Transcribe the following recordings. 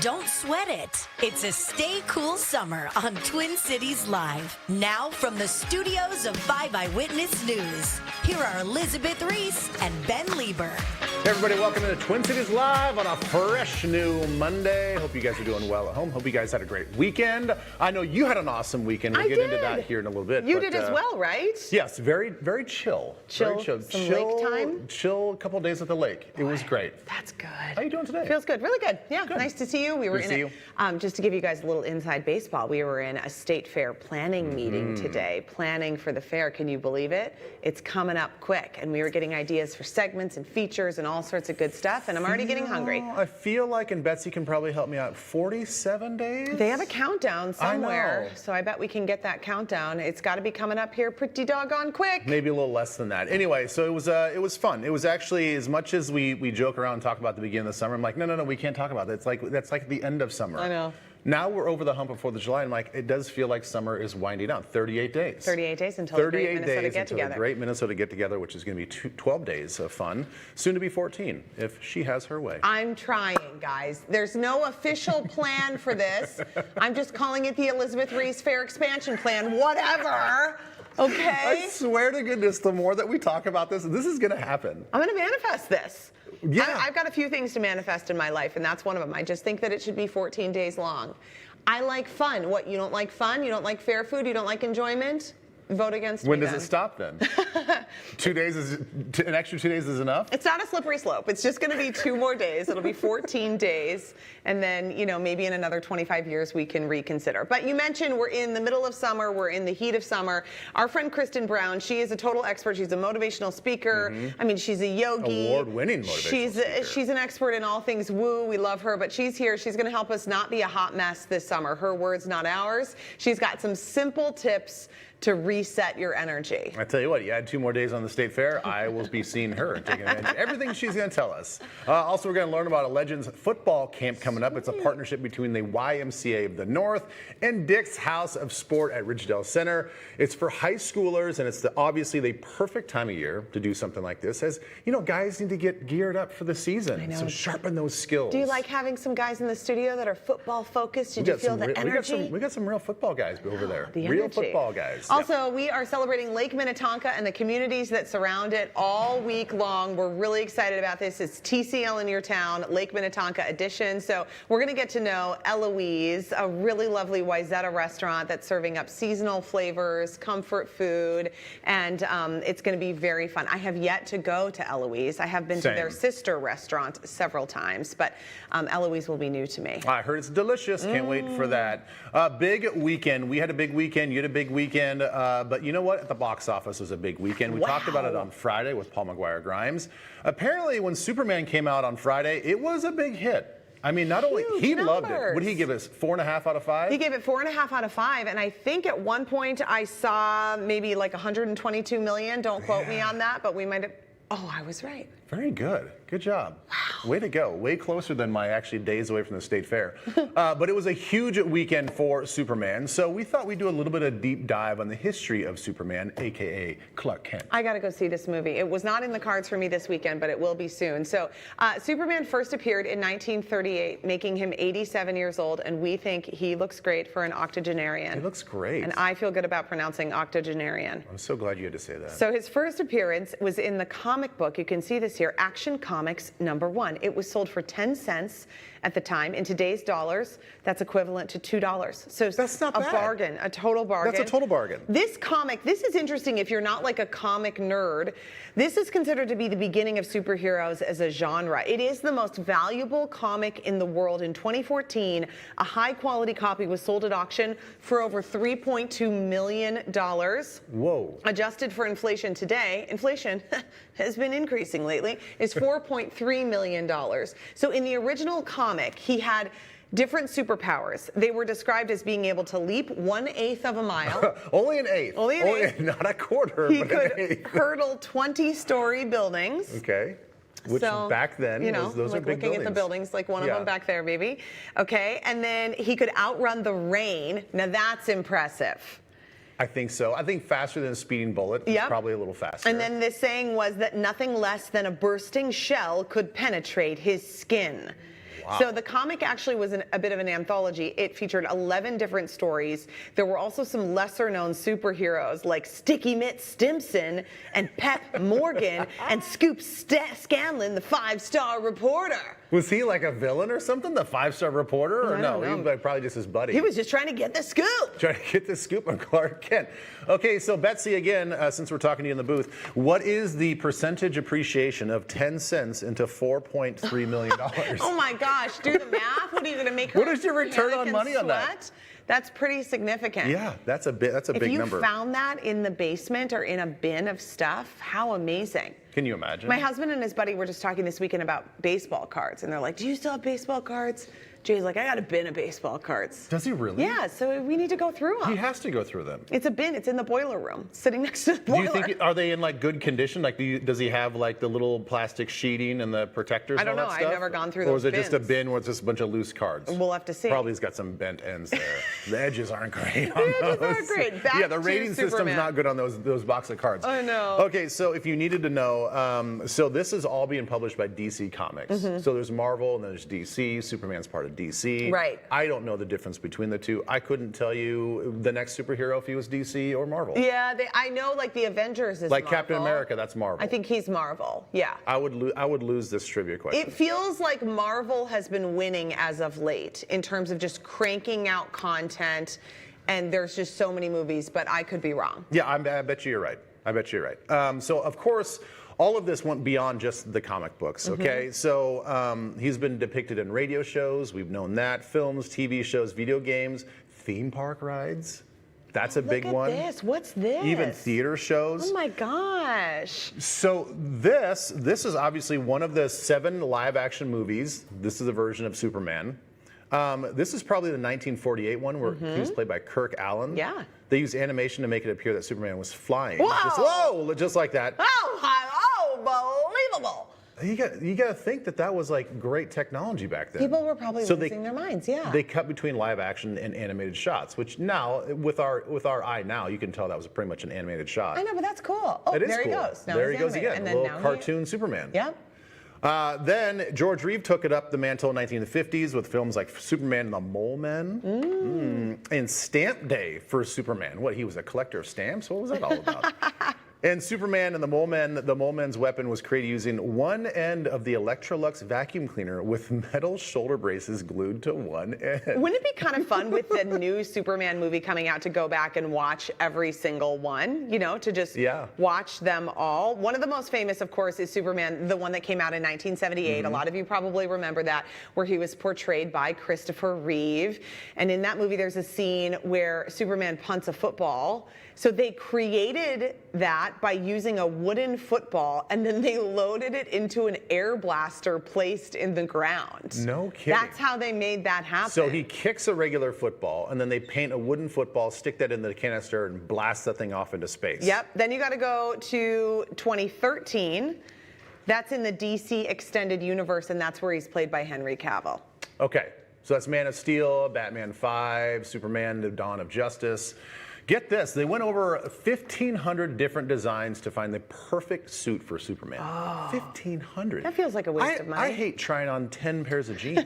Don't sweat it. It's a Stay Cool Summer on Twin Cities Live. Now from the studios of 5 Eyewitness News, here are Elizabeth Reese and Ben Lieber. Hey everybody, welcome to Twin Cities Live on a fresh new Monday. Hope you guys are doing well at home. Hope you guys had a great weekend. I know you had an awesome weekend. We'll get into that here in a little bit. You did as well, right? Yes, very chill. Chill, very chill. some lake time? Chill, a couple of days at the lake. It was great. That's good. How are you doing today? Feels good, really good. Yeah, Good. nice to see you. We were Good to in see it. Just to give you guys a little inside baseball, we were in a state fair planning meeting today, planning for the fair. Can you believe it? It's coming up quick, and we were getting ideas for segments and features and all sorts of good stuff, and I'm already getting hungry. I feel like, and Betsy can probably help me out, 47 days? They have a countdown somewhere, know. so I bet we can get that countdown. It's got to be coming up here pretty doggone quick. Maybe a little less than that. Anyway, so it was fun. It was actually, as much as we joke around and talk about the beginning of the summer, I'm like, no, we can't talk about that. That's like the end of summer. I know. Now we're over the hump of 4th of July, and like, it does feel like summer is winding down. 38 days. 38 days until the great Minnesota get-together. The great Minnesota get-together, which is going to be 12 days of fun. Soon to be 14, if she has her way. I'm trying, guys. There's no official plan for this. I'm just calling it the Elizabeth Reese Fair Expansion Plan. Whatever. Okay? I swear to goodness, the more that we talk about this is going to happen. I'm going to manifest this. Yeah. I've got a few things to manifest in my life, and that's one of them. I just think that it should be 14 days long. I like fun. What, you don't like fun? You don't like fair food? You don't like enjoyment? Vote against me. When does it stop then? 2 days an extra 2 days is enough? It's not a slippery slope. It's just going to be 2 more days. It'll be 14 days. And then, maybe in another 25 years we can reconsider. But you mentioned we're in the middle of summer. We're in the heat of summer. Our friend Kristen Brown, she is a total expert. She's a motivational speaker. I mean, she's a yogi. Award-winning motivational speaker. She's an expert in all things woo. We love her. But she's here. She's going to help us not be a hot mess this summer. Her words, not ours. She's got some simple tips to reset your energy. I tell you what, you add 2 more days on the State Fair, I will be seeing her and taking advantage of everything she's going to tell us. Also, we're going to learn about a Legends football camp coming up. It's a partnership between the YMCA of the North and Dick's House of Sport at Ridgedale Center. It's for high schoolers, and it's obviously the perfect time of year to do something like this, as guys need to get geared up for the season. I know. So sharpen those skills. Do you like having some guys in the studio that are football focused? Did you feel the energy? We got some real football guys over there. The real energy. Football guys. Also, we are celebrating Lake Minnetonka and the communities that surround it all week long. We're really excited about this. It's TCL in your town, Lake Minnetonka edition. So we're going to get to know Eloise, a really lovely Wayzata restaurant that's serving up seasonal flavors, comfort food, and it's going to be very fun. I have yet to go to Eloise. I have been to their sister restaurant several times, but Eloise will be new to me. I heard it's delicious. Can't wait for that. Big weekend. We had a big weekend. You had a big weekend. But you know what? At the box office was a big weekend. We talked about it on Friday with Paul McGuire Grimes. Apparently, when Superman came out on Friday, it was a big hit. I mean, not only he loved it. What did he give us? 4.5 out of 5? He gave it 4.5 out of 5, and I think at one point I saw maybe like 122 million. Don't quote me on that, but we might have. Oh, I was right. Very good. Good job. Wow. Way to go. Way closer than my actually days away from the State Fair. But it was a huge weekend for Superman. So we thought we'd do a little bit of deep dive on the history of Superman, a.k.a. Clark Kent. I got to go see this movie. It was not in the cards for me this weekend, but it will be soon. So Superman first appeared in 1938, making him 87 years old, and we think he looks great for an octogenarian. He looks great. And I feel good about pronouncing octogenarian. I'm so glad you had to say that. So his first appearance was in the comic book. You can see this here, Action Comics #1. It was sold for 10 cents at the time. In today's dollars, that's equivalent to $2. So that's not a bad. bargain, a total bargain. That's a total bargain. This comic, this is interesting if you're not like a comic nerd. This is considered to be the beginning of superheroes as a genre. It is the most valuable comic in the world. In 2014, a high quality copy was sold at auction for over $3.2 million. Whoa. Adjusted for inflation today, inflation has been increasing lately, is $4.3 million. So in the original comic, he had different superpowers. They were described as being able to leap 1/8 of a mile. Only an eighth. Only an eighth. Not a quarter, He but could an eighth. hurdle 20-story buildings. Okay. Which back then, those like are big looking buildings. at the buildings, like one of them back there, maybe. Okay, and then he could outrun the rain. Now that's impressive. I think so. I think faster than a speeding bullet. It's probably a little faster. And then the saying was that nothing less than a bursting shell could penetrate his skin. So the comic actually was a bit of an anthology. It featured 11 different stories. There were also some lesser-known superheroes like Sticky Mitt Stimson and Pep Morgan and Scoop Scanlon, the 5-star reporter. Was he like a villain or something, the 5-star reporter? Or I no, don't he know. was like probably just his buddy. He was just trying to get the scoop. Trying to get the scoop on Clark Kent. Okay, so Betsy, again, since we're talking to you in the booth, what is the percentage appreciation of 10 cents into $4.3 million? Oh my gosh, do the math. What are you going to make her What is your return panic on and money on that? sweat? That's pretty significant. Yeah, that's a big If you number. found that in the basement or in a bin of stuff, how amazing. Can you imagine? My husband and his buddy were just talking this weekend about baseball cards, and they're like, do you still have baseball cards? Jay's like, I got a bin of baseball cards. Does he really? Yeah, so we need to go through them. He has to go through them. It's a bin. It's in the boiler room, sitting next to the Do boiler. you think, are they in like good condition? Like, does he have like the little plastic sheeting and the protectors? I don't and all know. that I've stuff? never gone through Or those is it just a bins. bin where it's just a bunch of loose cards? We'll have to see. Probably has got some bent ends there. The edges aren't great on The edges those. aren't great. Back yeah, the to rating system's Superman. not good on those box of cards. I know. Okay, so if you needed to know, so this is all being published by DC Comics. So there's Marvel and there's DC. Superman's part of DC. Right. I don't know the difference between the two. I couldn't tell you the next superhero if he was DC or Marvel. Yeah, I know like the Avengers is Like Marvel. Captain America, that's Marvel. I think he's Marvel, yeah. I would lose this trivia question. It feels like Marvel has been winning as of late in terms of just cranking out content, and there's just so many movies, but I could be wrong. Yeah, I bet you you're right. I bet you're right. So of course, all of this went beyond just the comic books, okay? So he's been depicted in radio shows, we've known that, films, TV shows, video games, theme park rides. That's a big Look at one. this. What's this? Even theater shows. Oh my gosh. So this is obviously one of the 7 live-action movies. This is a version of Superman. This is probably the 1948 one where he was played by Kirk Allen. Yeah. They used animation to make it appear that Superman was flying. Whoa! Just like that. Oh, unbelievable. You got to think that was like great technology back then. People were probably So losing their minds, yeah. They cut between live action and animated shots, which now with our eye now you can tell that was pretty much an animated shot. I know, but that's cool. Oh, It is there cool. he goes. Now there he's he goes animated. again. And A then little now cartoon Superman. Yep. Then George Reeve took it up the mantle in the 1950s with films like Superman and the Mole Men, and Stamp Day for Superman. What, he was a collector of stamps? What was that all about? And Superman and the Mole Men's weapon was created using one end of the Electrolux vacuum cleaner with metal shoulder braces glued to one end. Wouldn't it be kind of fun with the new Superman movie coming out to go back and watch every single one, to just watch them all? One of the most famous, of course, is Superman, the one that came out in 1978. A lot of you probably remember that, where he was portrayed by Christopher Reeve. And in that movie, there's a scene where Superman punts a football. So they created that by using a wooden football, and then they loaded it into an air blaster placed in the ground. No kidding. That's how they made that happen. So he kicks a regular football, and then they paint a wooden football, stick that in the canister, and blast that thing off into space. Yep. Then you got to go to 2013. That's in the DC Extended Universe, and that's where he's played by Henry Cavill. Okay, so that's Man of Steel, Batman 5, Superman, The Dawn of Justice. Get this, they went over 1,500 different designs to find the perfect suit for Superman. 1,500. That feels like a waste of money. I hate trying on 10 pairs of jeans.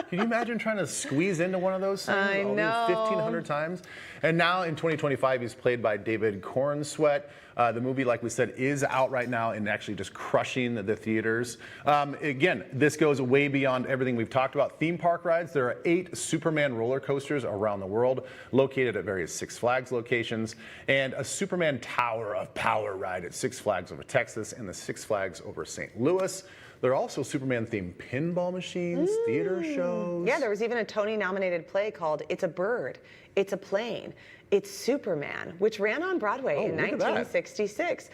Can you imagine trying to squeeze into one of those things I know. 1,500 times? And now in 2025, he's played by David Cornsweet. The movie, like we said, is out right now and actually just crushing the theaters. Again, this goes way beyond everything we've talked about. Theme park rides, there are 8 Superman roller coasters around the world, located at various Six Flags locations, and a Superman Tower of Power ride at Six Flags over Texas and the Six Flags over St. Louis. There are also Superman-themed pinball machines, theater shows. Yeah, there was even a Tony-nominated play called It's a Bird, It's a Plane, It's Superman, which ran on Broadway in look at that. 1966.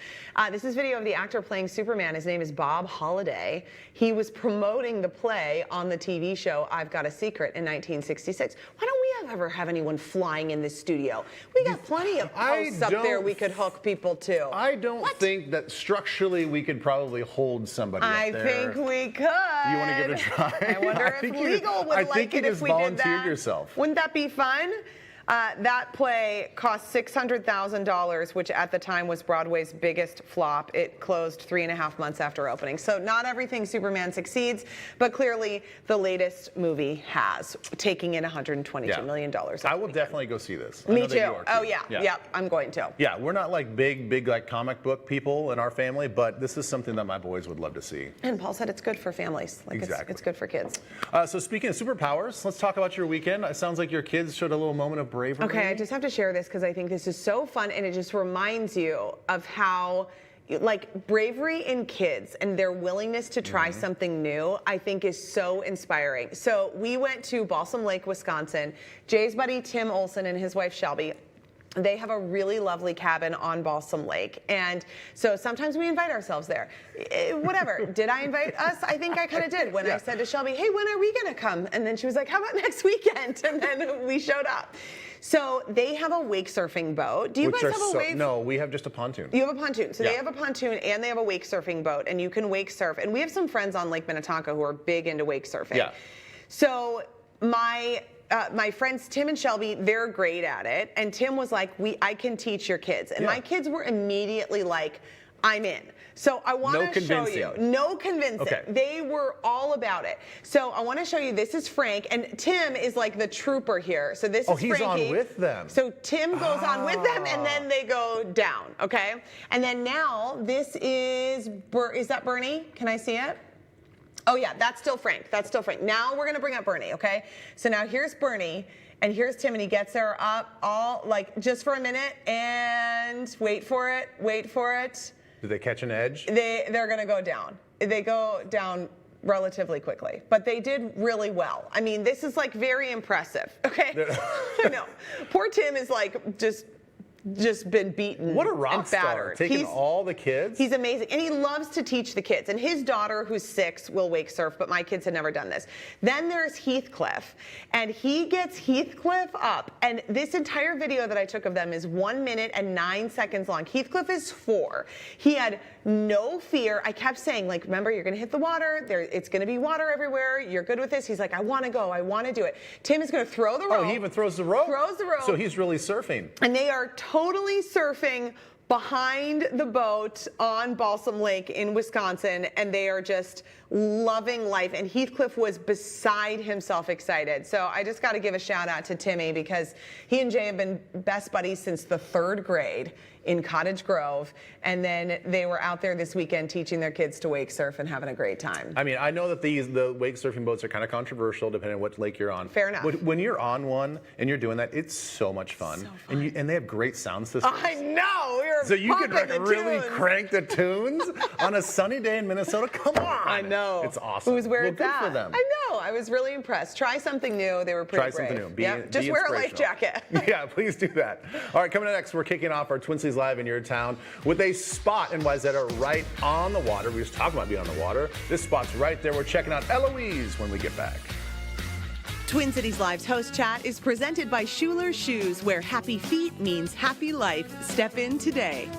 This is video of the actor playing Superman. His name is Bob Holliday. He was promoting the play on the TV show I've Got a Secret in 1966. Why don't we ever have anyone flying in this studio? We got plenty of posts up there we could hook people to. I don't think that structurally we could probably hold somebody I up there. think we could. You want to give it a try? I wonder if legal would like it if we did that. volunteered yourself. Wouldn't that be fun? That play cost $600,000, which at the time was Broadway's biggest flop. It closed 3.5 months after opening. So not everything Superman succeeds, but clearly the latest movie has, taking in $122 million. I will definitely go see this. Me too. Oh yeah. Yep, I'm going to. Yeah, we're not like big like comic book people in our family, but this is something that my boys would love to see. And Paul said it's good for families. Like Exactly. it's good for kids. So speaking of superpowers, let's talk about your weekend. It sounds like your kids showed a little moment of bravery. Okay, I just have to share this because I think this is so fun, and it just reminds you of how, like, bravery in kids and their willingness to try something new, I think is so inspiring. So we went to Balsam Lake, Wisconsin. Jay's buddy Tim Olson and his wife Shelby, they have a really lovely cabin on Balsam Lake. And so sometimes we invite ourselves there. Whatever. Did I invite us? I think I kind of did when I said to Shelby, hey, when are we going to come? And then she was like, how about next weekend? And then we showed up. So they have a wake surfing boat. Do you guys have a wake? No, we have just a pontoon. You have a pontoon. So they have a pontoon and they have a wake surfing boat, and you can wake surf. And we have some friends on Lake Minnetonka who are big into wake surfing. Yeah. So my friends Tim and Shelby, they're great at it. And Tim was like, I can teach your kids. And my kids were immediately like, I'm in. So I want to show you. No convincing. Okay. They were all about it. So I want to show you, this is Frank, and Tim is like the trooper here. So this is Frankie. He's on with them. So Tim goes on with them, and then they go down, okay? And then now this is that Bernie? Can I see it? Oh yeah, that's still Frank. That's still Frank. Now we're gonna bring up Bernie, okay? So now here's Bernie, and here's Tim, and he gets there up all, like, just for a minute, and wait for it, wait for it. Did they catch an edge? They're gonna go down. They go down relatively quickly, but they did really well. I mean, this is like very impressive, okay? I know. Poor Tim is like just been beaten. What a rock and star, battered. taking all the kids. He's amazing, and he loves to teach the kids. And his daughter, who's 6, will wake surf, but my kids had never done this. Then there's Heathcliff, and he gets Heathcliff up. And this entire video that I took of them is 1 minute and 9 seconds long. Heathcliff is 4. He had no fear. I kept saying, like, remember, you're gonna hit the water. It's gonna be water everywhere. You're good with this. He's like, I wanna go. I wanna do it. Tim is gonna throw the rope. Oh, he even throws the rope? Throws the rope. So he's really surfing. And they are totally surfing behind the boat on Balsam Lake in Wisconsin, and they are just loving life. And Heathcliff was beside himself excited. So I just got to give a shout out to Timmy, because he and Jay have been best buddies since the 3rd grade in Cottage Grove, and then they were out there this weekend teaching their kids to wake surf and having a great time. I mean, I know that the wake surfing boats are kind of controversial depending on what lake you're on. Fair enough. When you're on one and you're doing that, it's so much fun. And they have great sound systems. I know. We were so you could like pumping the really tunes. crank the tunes on a sunny day in Minnesota. Come on. I know. It's awesome. Who's where well, it's good at. for them. I know. I was really impressed. Try something new. They were pretty Try something brave. new. Yep. Just be wear a life inspirational. jacket. Yeah, please do that. All right, coming up next, we're kicking off our Twin Cities Live in your town with a spot in Wayzata right on the water. We just talked about being on the water. This spot's right there. We're checking out Eloise when we get back. Twin Cities Live's host chat is presented by Schuler Shoes, where happy feet means happy life. Step in today.